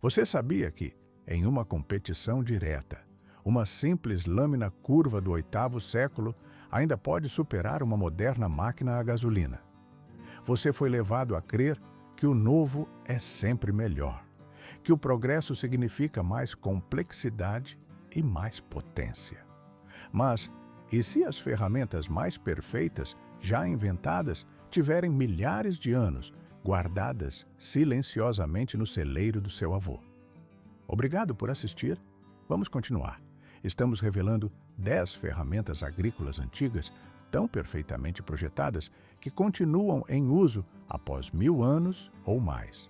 Você sabia que, em uma competição direta, uma simples lâmina curva do oitavo século ainda pode superar uma moderna máquina a gasolina? Você foi levado a crer que o novo é sempre melhor, que o progresso significa mais complexidade e mais potência. Mas, e se as ferramentas mais perfeitas, já inventadas, tiverem milhares de anos guardadas silenciosamente no celeiro do seu avô? Obrigado por assistir. Vamos continuar. Estamos revelando 10 ferramentas agrícolas antigas tão perfeitamente projetadas que continuam em uso após 1000 anos ou mais.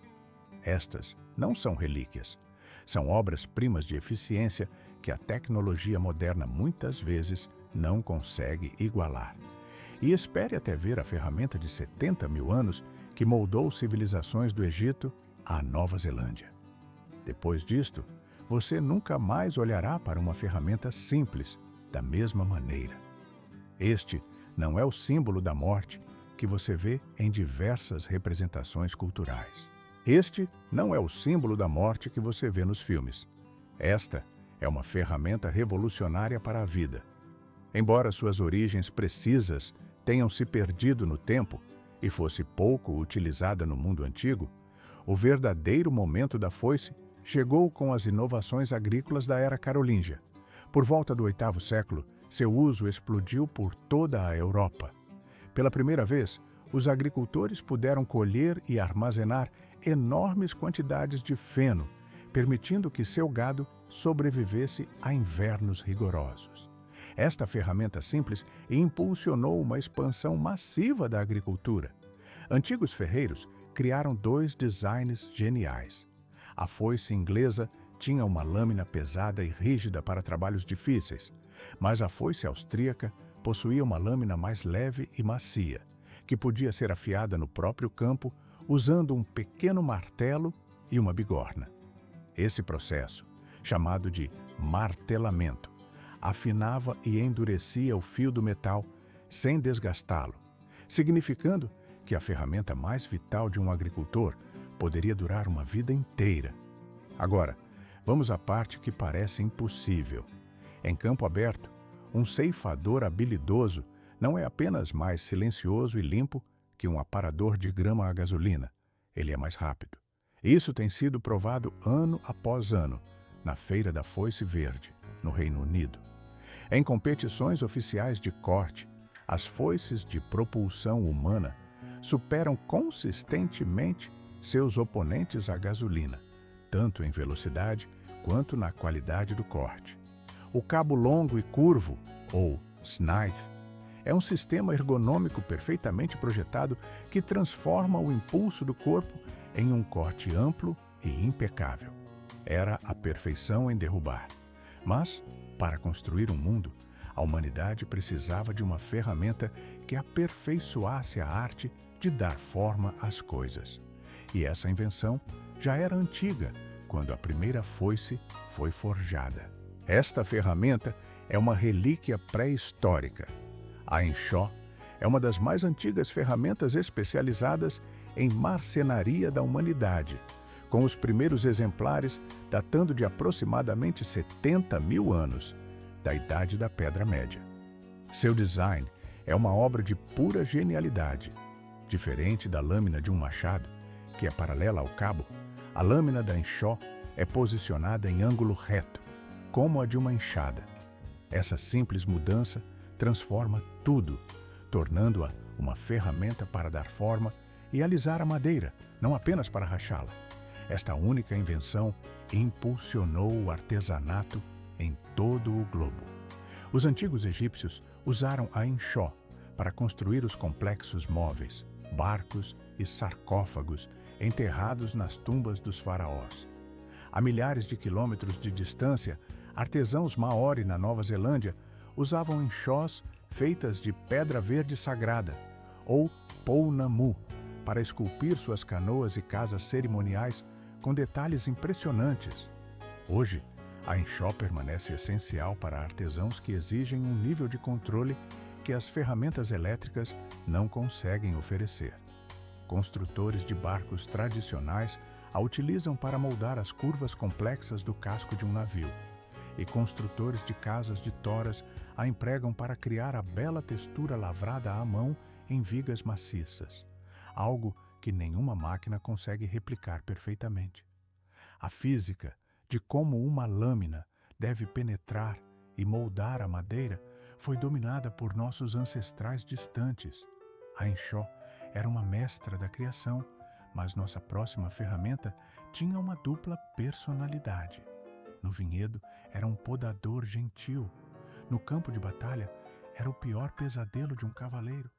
Estas não são relíquias. São obras-primas de eficiência que a tecnologia moderna muitas vezes não consegue igualar. E espere até ver a ferramenta de 70 mil anos que moldou civilizações do Egito à Nova Zelândia. Depois disto, você nunca mais olhará para uma ferramenta simples da mesma maneira. Este não é o símbolo da morte que você vê em diversas representações culturais. Este não é o símbolo da morte que você vê nos filmes. Esta é uma ferramenta revolucionária para a vida. Embora suas origens precisas tenham se perdido no tempo e fosse pouco utilizada no mundo antigo, o verdadeiro momento da foice chegou com as inovações agrícolas da Era Carolíngia. Por volta do oitavo século, seu uso explodiu por toda a Europa. Pela primeira vez, os agricultores puderam colher e armazenar enormes quantidades de feno, permitindo que seu gado sobrevivesse a invernos rigorosos. Esta ferramenta simples impulsionou uma expansão massiva da agricultura. Antigos ferreiros criaram 2 designs geniais. A foice inglesa tinha uma lâmina pesada e rígida para trabalhos difíceis, mas a foice austríaca possuía uma lâmina mais leve e macia, que podia ser afiada no próprio campo usando um pequeno martelo e uma bigorna. Esse processo, chamado de martelamento, afinava e endurecia o fio do metal sem desgastá-lo, significando que a ferramenta mais vital de um agricultor poderia durar uma vida inteira. Agora, vamos à parte que parece impossível. Em campo aberto, um ceifador habilidoso não é apenas mais silencioso e limpo que um aparador de grama a gasolina. Ele é mais rápido. Isso tem sido provado ano após ano na Feira da Foice Verde, no Reino Unido. Em competições oficiais de corte, as foices de propulsão humana superam consistentemente seus oponentes a gasolina, tanto em velocidade quanto na qualidade do corte. O cabo longo e curvo, ou scythe, é um sistema ergonômico perfeitamente projetado que transforma o impulso do corpo em um corte amplo e impecável. Era a perfeição em derrubar. Mas, para construir um mundo, a humanidade precisava de uma ferramenta que aperfeiçoasse a arte de dar forma às coisas. E essa invenção já era antiga, quando a primeira foice foi forjada. Esta ferramenta é uma relíquia pré-histórica. A enxó é uma das mais antigas ferramentas especializadas em marcenaria da humanidade, com os primeiros exemplares datando de aproximadamente 70 mil anos, da Idade da Pedra Média. Seu design é uma obra de pura genialidade. Diferente da lâmina de um machado, que é paralela ao cabo, a lâmina da enxó é posicionada em ângulo reto, como a de uma enxada. Essa simples mudança transforma tudo, tornando-a uma ferramenta para dar forma e alisar a madeira, não apenas para rachá-la. Esta única invenção impulsionou o artesanato em todo o globo. Os antigos egípcios usaram a enxó para construir os complexos móveis, barcos e sarcófagos enterrados nas tumbas dos faraós. A milhares de quilômetros de distância, artesãos maori na Nova Zelândia usavam enxós feitas de pedra verde sagrada, ou pounamu, para esculpir suas canoas e casas cerimoniais com detalhes impressionantes. Hoje, a enxó permanece essencial para artesãos que exigem um nível de controle que as ferramentas elétricas não conseguem oferecer. Construtores de barcos tradicionais A utilizam para moldar as curvas complexas do casco de um navio. E construtores de casas de toras a empregam para criar a bela textura lavrada à mão em vigas maciças, algo que nenhuma máquina consegue replicar perfeitamente. A física de como uma lâmina deve penetrar e moldar a madeira foi dominada por nossos ancestrais distantes. A enxó era uma mestra da criação, mas nossa próxima ferramenta tinha uma dupla personalidade. No vinhedo era um podador gentil. No campo de batalha era o pior pesadelo de um cavaleiro.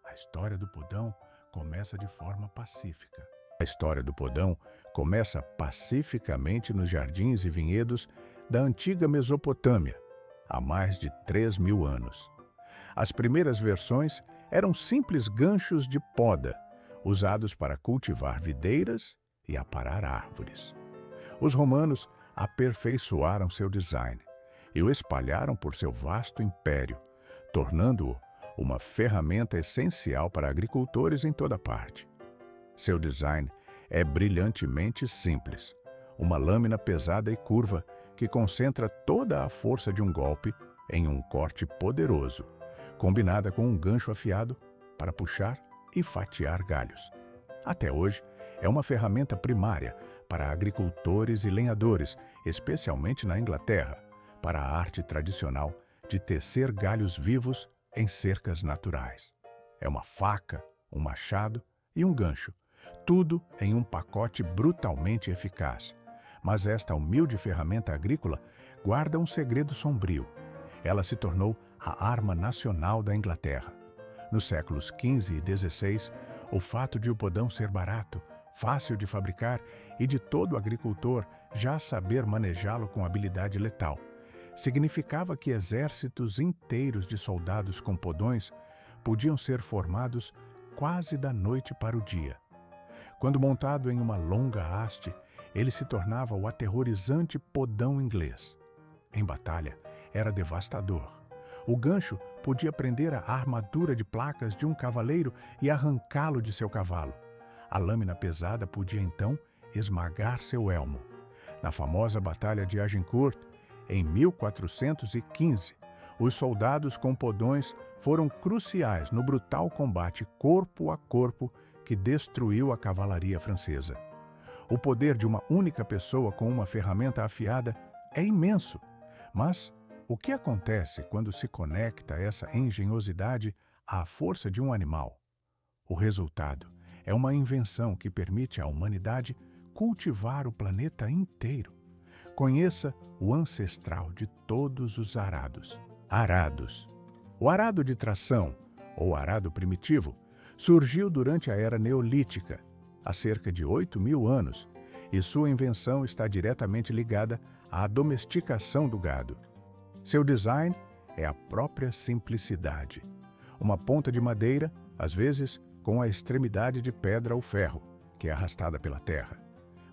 A história do podão começa de forma pacífica. A história do podão começa pacificamente nos jardins e vinhedos da antiga Mesopotâmia, há mais de 3.000 anos. As primeiras versões eram simples ganchos de poda, usados para cultivar videiras e aparar árvores. Os romanos aperfeiçoaram seu design e o espalharam por seu vasto império, tornando-o uma ferramenta essencial para agricultores em toda parte. Seu design é brilhantemente simples, uma lâmina pesada e curva que concentra toda a força de um golpe em um corte poderoso, combinada com um gancho afiado para puxar e fatiar galhos. Até hoje, é uma ferramenta primária para agricultores e lenhadores, especialmente na Inglaterra, para a arte tradicional de tecer galhos vivos em cercas naturais. É uma faca, um machado e um gancho, tudo em um pacote brutalmente eficaz. Mas esta humilde ferramenta agrícola guarda um segredo sombrio. Ela se tornou a arma nacional da Inglaterra. Nos séculos XV e XVI, o fato de o podão ser barato, fácil de fabricar e de todo agricultor já saber manejá-lo com habilidade letal significava que exércitos inteiros de soldados com podões podiam ser formados quase da noite para o dia. Quando montado em uma longa haste, ele se tornava o aterrorizante podão inglês. Em batalha, era devastador. O gancho podia prender a armadura de placas de um cavaleiro e arrancá-lo de seu cavalo. A lâmina pesada podia então esmagar seu elmo. Na famosa Batalha de Agincourt, em 1415, os soldados com podões foram cruciais no brutal combate corpo a corpo que destruiu a cavalaria francesa. O poder de uma única pessoa com uma ferramenta afiada é imenso, mas o que acontece quando se conecta essa engenhosidade à força de um animal? O resultado é uma invenção que permite à humanidade cultivar o planeta inteiro. Conheça o ancestral de todos os arados. Arados. O arado de tração, ou arado primitivo, surgiu durante a Era Neolítica, há cerca de 8.000 anos, e sua invenção está diretamente ligada à domesticação do gado. Seu design é a própria simplicidade. Uma ponta de madeira, às vezes com a extremidade de pedra ou ferro, que é arrastada pela terra.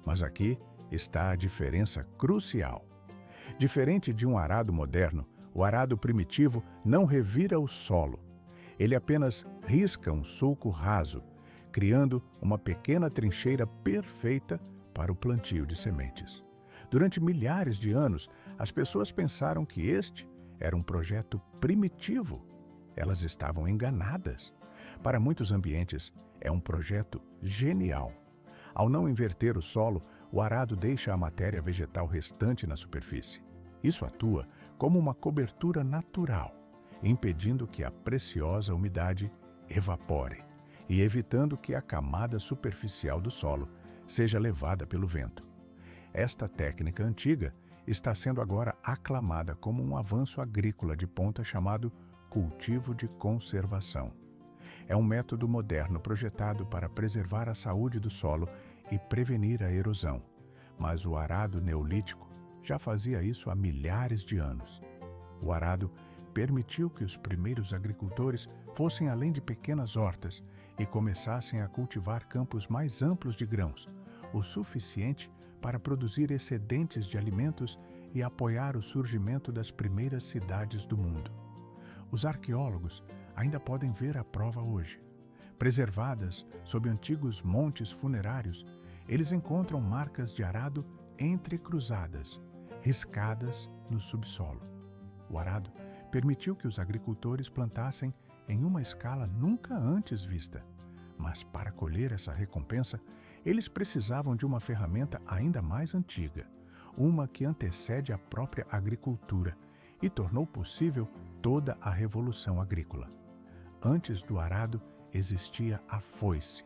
Mas aqui está a diferença crucial. Diferente de um arado moderno, o arado primitivo não revira o solo. Ele apenas risca um sulco raso, criando uma pequena trincheira perfeita para o plantio de sementes. Durante milhares de anos, as pessoas pensaram que este era um projeto primitivo. Elas estavam enganadas. Para muitos ambientes, é um projeto genial. Ao não inverter o solo, o arado deixa a matéria vegetal restante na superfície. Isso atua como uma cobertura natural, impedindo que a preciosa umidade evapore e evitando que a camada superficial do solo seja levada pelo vento. Esta técnica antiga está sendo agora aclamada como um avanço agrícola de ponta chamado cultivo de conservação. É um método moderno projetado para preservar a saúde do solo e prevenir a erosão, mas o arado neolítico já fazia isso há milhares de anos. O arado permitiu que os primeiros agricultores fossem além de pequenas hortas e começassem a cultivar campos mais amplos de grãos, o suficiente para produzir excedentes de alimentos e apoiar o surgimento das primeiras cidades do mundo. Os arqueólogos ainda podem ver a prova hoje. Preservadas sob antigos montes funerários, eles encontram marcas de arado entrecruzadas, riscadas no subsolo. O arado permitiu que os agricultores plantassem em uma escala nunca antes vista. Mas para colher essa recompensa, eles precisavam de uma ferramenta ainda mais antiga, uma que antecede a própria agricultura e tornou possível toda a revolução agrícola. Antes do arado existia a foice.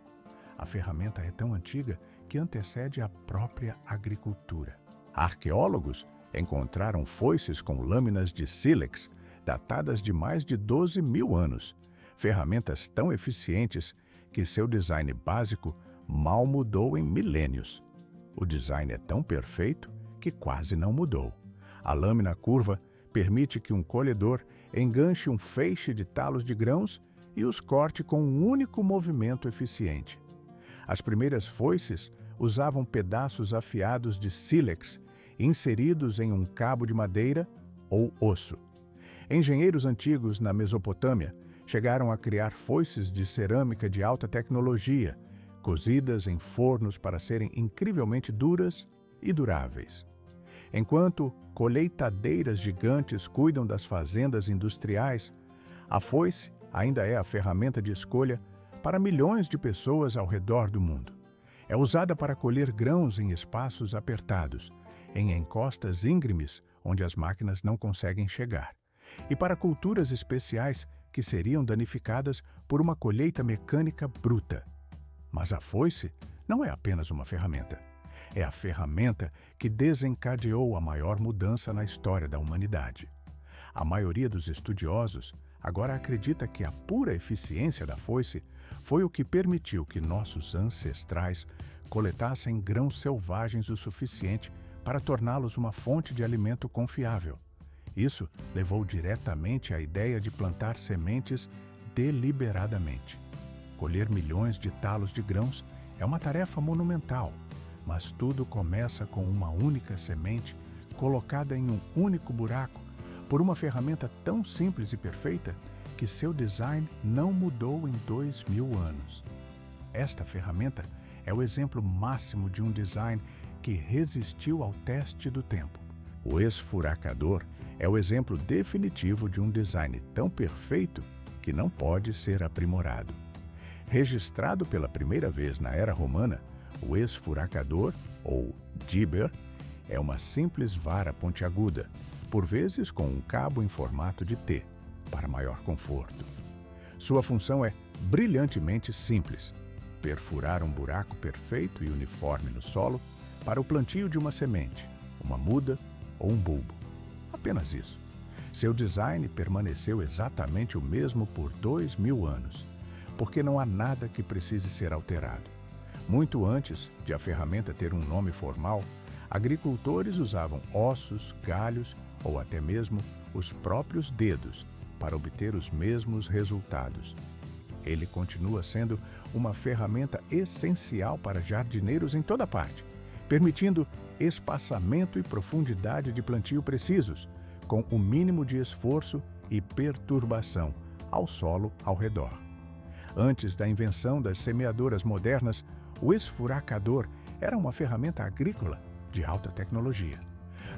A ferramenta é tão antiga que antecede a própria agricultura. Arqueólogos encontraram foices com lâminas de sílex datadas de mais de 12.000 anos, ferramentas tão eficientes que seu design básico mal mudou em milênios. O design é tão perfeito que quase não mudou. A lâmina curva permite que um colhedor enganche um feixe de talos de grãos e os corte com um único movimento eficiente. As primeiras foices usavam pedaços afiados de sílex inseridos em um cabo de madeira ou osso. Engenheiros antigos na Mesopotâmia chegaram a criar foices de cerâmica de alta tecnologia, cozidas em fornos para serem incrivelmente duras e duráveis. Enquanto colheitadeiras gigantes cuidam das fazendas industriais, a foice ainda é a ferramenta de escolha para milhões de pessoas ao redor do mundo. É usada para colher grãos em espaços apertados, em encostas íngremes onde as máquinas não conseguem chegar, e para culturas especiais que seriam danificadas por uma colheita mecânica bruta. Mas a foice não é apenas uma ferramenta. É a ferramenta que desencadeou a maior mudança na história da humanidade. A maioria dos estudiosos agora acredita que a pura eficiência da foice foi o que permitiu que nossos ancestrais coletassem grãos selvagens o suficiente para torná-los uma fonte de alimento confiável. Isso levou diretamente à ideia de plantar sementes deliberadamente. Colher milhões de talos de grãos é uma tarefa monumental, mas tudo começa com uma única semente colocada em um único buraco por uma ferramenta tão simples e perfeita que seu design não mudou em 2.000 anos. Esta ferramenta é o exemplo máximo de um design que resistiu ao teste do tempo. O esfuracador é o exemplo definitivo de um design tão perfeito que não pode ser aprimorado. Registrado pela primeira vez na Era Romana, o esfuracador, ou gibber, é uma simples vara pontiaguda, por vezes com um cabo em formato de T, para maior conforto. Sua função é brilhantemente simples: perfurar um buraco perfeito e uniforme no solo para o plantio de uma semente, uma muda ou um bulbo. Apenas isso. Seu design permaneceu exatamente o mesmo por 2.000 anos, porque não há nada que precise ser alterado. Muito antes de a ferramenta ter um nome formal, agricultores usavam ossos, galhos ou até mesmo os próprios dedos para obter os mesmos resultados. Ele continua sendo uma ferramenta essencial para jardineiros em toda parte, permitindo espaçamento e profundidade de plantio precisos, com o mínimo de esforço e perturbação ao solo ao redor. Antes da invenção das semeadoras modernas, o esfuracador era uma ferramenta agrícola de alta tecnologia.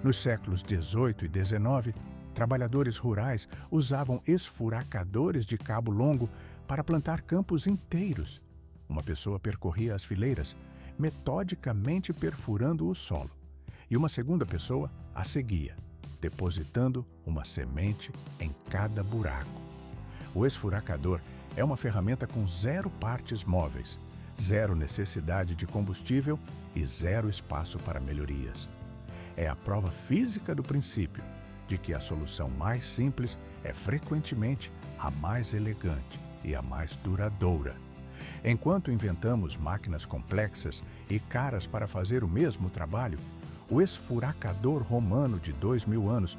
Nos séculos XVIII e XIX, trabalhadores rurais usavam esfuracadores de cabo longo para plantar campos inteiros. Uma pessoa percorria as fileiras, metodicamente perfurando o solo, e uma segunda pessoa a seguia, depositando uma semente em cada buraco. O esfuracador é uma ferramenta com 0 partes móveis, 0 necessidade de combustível e 0 espaço para melhorias. É a prova física do princípio de que a solução mais simples é frequentemente a mais elegante e a mais duradoura. Enquanto inventamos máquinas complexas e caras para fazer o mesmo trabalho, o esfuracador romano de 2.000 anos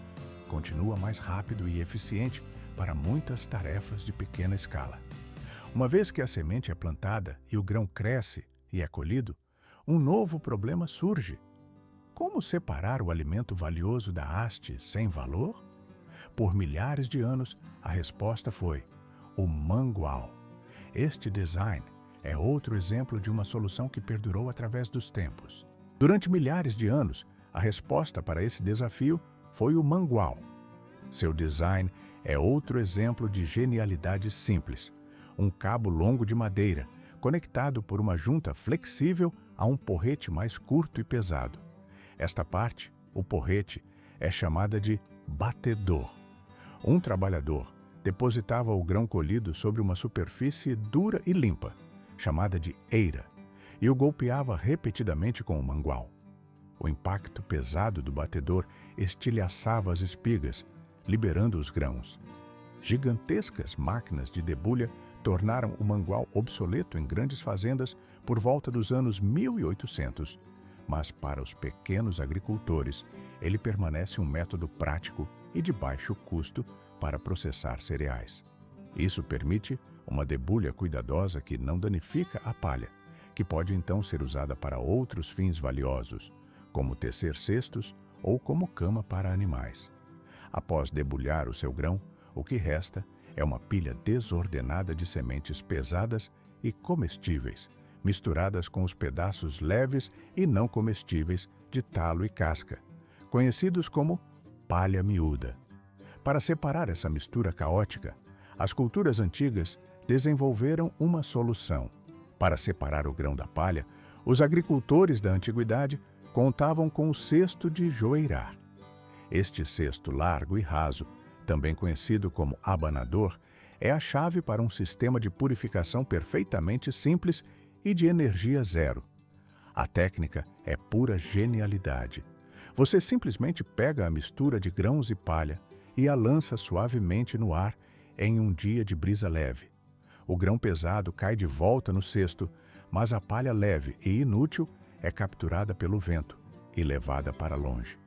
continua mais rápido e eficiente para muitas tarefas de pequena escala. Uma vez que a semente é plantada e o grão cresce e é colhido, um novo problema surge. Como separar o alimento valioso da haste sem valor? Por milhares de anos, a resposta foi o mangual. Este design é outro exemplo de uma solução que perdurou através dos tempos. Durante milhares de anos, a resposta para esse desafio foi o mangual. Seu design é outro exemplo de genialidade simples. Um cabo longo de madeira, conectado por uma junta flexível a um porrete mais curto e pesado. Esta parte, o porrete, é chamada de batedor. Um trabalhador depositava o grão colhido sobre uma superfície dura e limpa, chamada de eira, e o golpeava repetidamente com o mangual. O impacto pesado do batedor estilhaçava as espigas, liberando os grãos. Gigantescas máquinas de debulha tornaram o mangual obsoleto em grandes fazendas por volta dos anos 1800, mas para os pequenos agricultores, ele permanece um método prático e de baixo custo para processar cereais. Isso permite uma debulha cuidadosa que não danifica a palha, que pode então ser usada para outros fins valiosos, como tecer cestos ou como cama para animais. Após debulhar o seu grão, o que resta é uma pilha desordenada de sementes pesadas e comestíveis, misturadas com os pedaços leves e não comestíveis de talo e casca, conhecidos como palha miúda. Para separar essa mistura caótica, as culturas antigas desenvolveram uma solução. Para separar o grão da palha, os agricultores da antiguidade contavam com o cesto de joeirar. Este cesto largo e raso, também conhecido como abanador, é a chave para um sistema de purificação perfeitamente simples e de energia zero. A técnica é pura genialidade. Você simplesmente pega a mistura de grãos e palha e a lança suavemente no ar em um dia de brisa leve. O grão pesado cai de volta no cesto, mas a palha leve e inútil é capturada pelo vento e levada para longe.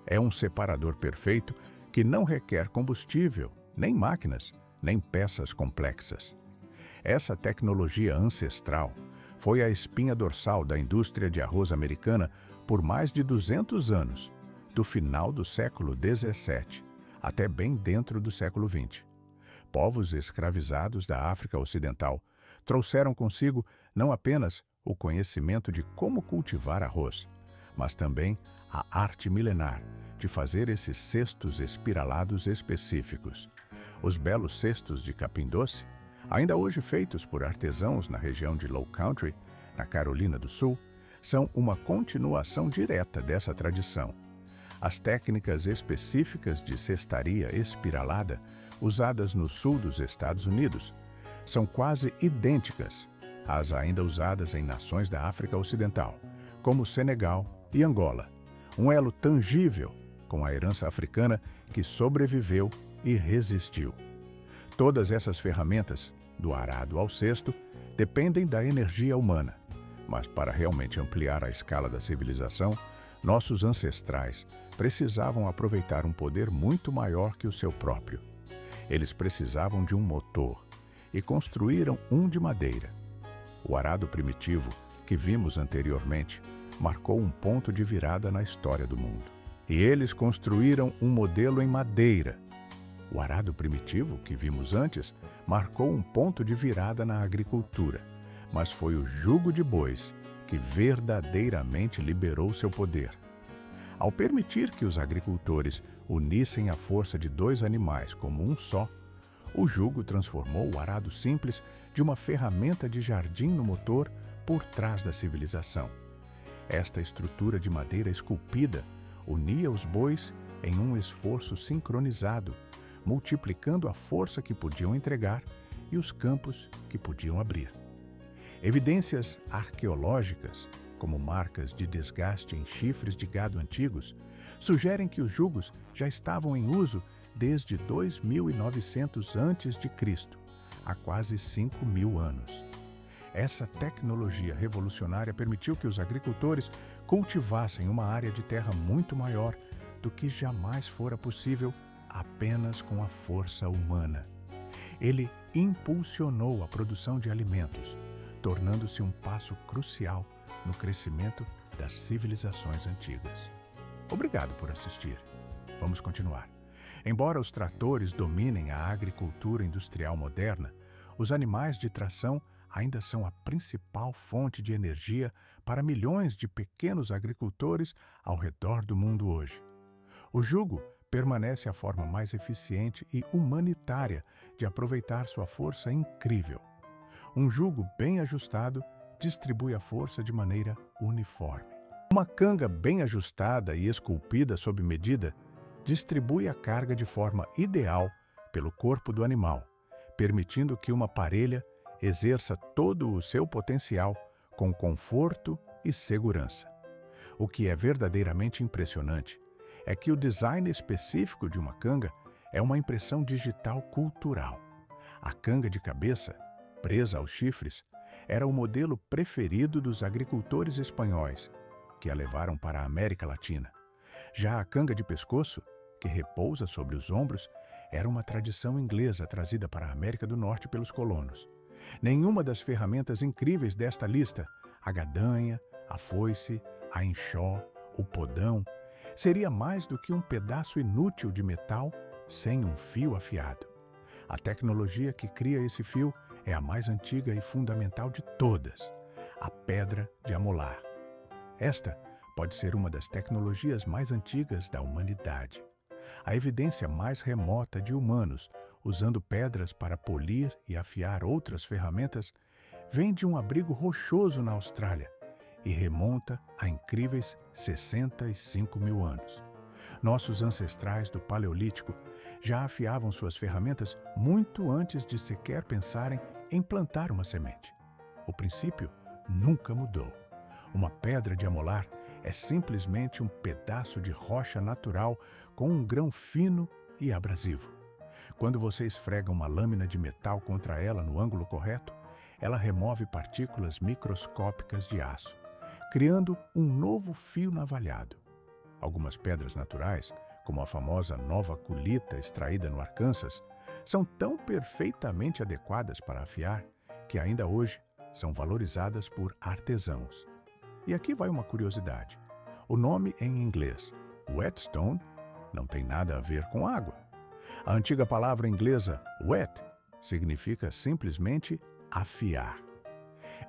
É um separador perfeito que não requer combustível, nem máquinas, nem peças complexas. Essa tecnologia ancestral foi a espinha dorsal da indústria de arroz americana por mais de 200 anos, do final do século XVII até bem dentro do século XX. Povos escravizados da África Ocidental trouxeram consigo não apenas o conhecimento de como cultivar arroz, mas também a arte milenar de fazer esses cestos espiralados específicos. Os belos cestos de capim doce, ainda hoje feitos por artesãos na região de Low Country, na Carolina do Sul, são uma continuação direta dessa tradição. As técnicas específicas de cestaria espiralada usadas no sul dos Estados Unidos são quase idênticas às ainda usadas em nações da África Ocidental, como Senegal e Angola, um elo tangível com a herança africana que sobreviveu e resistiu. Todas essas ferramentas, do arado ao cesto, dependem da energia humana, mas para realmente ampliar a escala da civilização, nossos ancestrais precisavam aproveitar um poder muito maior que o seu próprio. Eles precisavam de um motor e construíram um de madeira. O arado primitivo, que vimos anteriormente, marcou um ponto de virada na história do mundo. E eles construíram um modelo em madeira. O arado primitivo, que vimos antes, marcou um ponto de virada na agricultura, mas foi o jugo de bois que verdadeiramente liberou seu poder. Ao permitir que os agricultores unissem a força de dois animais como um só, o jugo transformou o arado simples de uma ferramenta de jardim no motor por trás da civilização. Esta estrutura de madeira esculpida unia os bois em um esforço sincronizado, multiplicando a força que podiam entregar e os campos que podiam abrir. Evidências arqueológicas, como marcas de desgaste em chifres de gado antigos, sugerem que os jugos já estavam em uso desde 2900 a.C., há quase 5.000 anos. Essa tecnologia revolucionária permitiu que os agricultores cultivassem uma área de terra muito maior do que jamais fora possível apenas com a força humana. Ele impulsionou a produção de alimentos, tornando-se um passo crucial no crescimento das civilizações antigas. Obrigado por assistir. Vamos continuar. Embora os tratores dominem a agricultura industrial moderna, os animais de tração ainda são a principal fonte de energia para milhões de pequenos agricultores ao redor do mundo hoje. O jugo permanece a forma mais eficiente e humanitária de aproveitar sua força incrível. Um jugo bem ajustado distribui a força de maneira uniforme. Uma canga bem ajustada e esculpida sob medida distribui a carga de forma ideal pelo corpo do animal, permitindo que uma parelha exerça todo o seu potencial com conforto e segurança. O que é verdadeiramente impressionante é que o design específico de uma canga é uma impressão digital cultural. A canga de cabeça, presa aos chifres, era o modelo preferido dos agricultores espanhóis, que a levaram para a América Latina. Já a canga de pescoço, que repousa sobre os ombros, era uma tradição inglesa trazida para a América do Norte pelos colonos. Nenhuma das ferramentas incríveis desta lista, a gadanha, a foice, a enxó, o podão, seria mais do que um pedaço inútil de metal sem um fio afiado. A tecnologia que cria esse fio é a mais antiga e fundamental de todas, a pedra de amolar. Esta pode ser uma das tecnologias mais antigas da humanidade. A evidência mais remota de humanos usando pedras para polir e afiar outras ferramentas vem de um abrigo rochoso na Austrália e remonta a incríveis 65 mil anos. Nossos ancestrais do Paleolítico já afiavam suas ferramentas muito antes de sequer pensarem em plantar uma semente. O princípio nunca mudou. Uma pedra de amolar é simplesmente um pedaço de rocha natural com um grão fino e abrasivo. Quando você esfrega uma lâmina de metal contra ela no ângulo correto, ela remove partículas microscópicas de aço, criando um novo fio navalhado. Algumas pedras naturais, como a famosa nova culita extraída no Arkansas, são tão perfeitamente adequadas para afiar que ainda hoje são valorizadas por artesãos. E aqui vai uma curiosidade. O nome em inglês, whetstone, não tem nada a ver com água. A antiga palavra inglesa whet significa simplesmente afiar.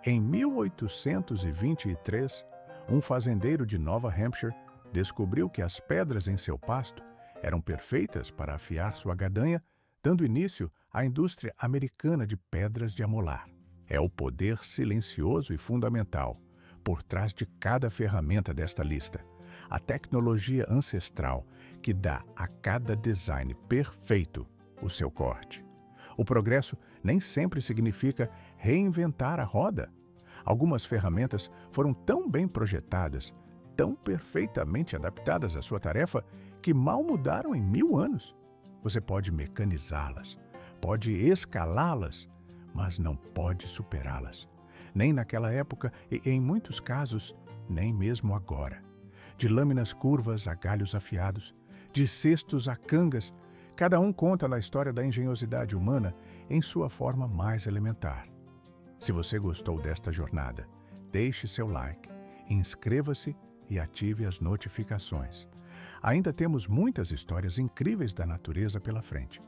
Em 1823, um fazendeiro de Nova Hampshire descobriu que as pedras em seu pasto eram perfeitas para afiar sua gadanha, dando início à indústria americana de pedras de amolar. É o poder silencioso e fundamental por trás de cada ferramenta desta lista, a tecnologia ancestral que dá a cada design perfeito o seu corte. O progresso nem sempre significa reinventar a roda. Algumas ferramentas foram tão bem projetadas, tão perfeitamente adaptadas à sua tarefa, que mal mudaram em 1000 anos. Você pode mecanizá-las, pode escalá-las, mas não pode superá-las. Nem naquela época e, em muitos casos, nem mesmo agora. De lâminas curvas a galhos afiados, de cestos a cangas, cada um conta na história da engenhosidade humana em sua forma mais elementar. Se você gostou desta jornada, deixe seu like, inscreva-se e ative as notificações. Ainda temos muitas histórias incríveis da natureza pela frente.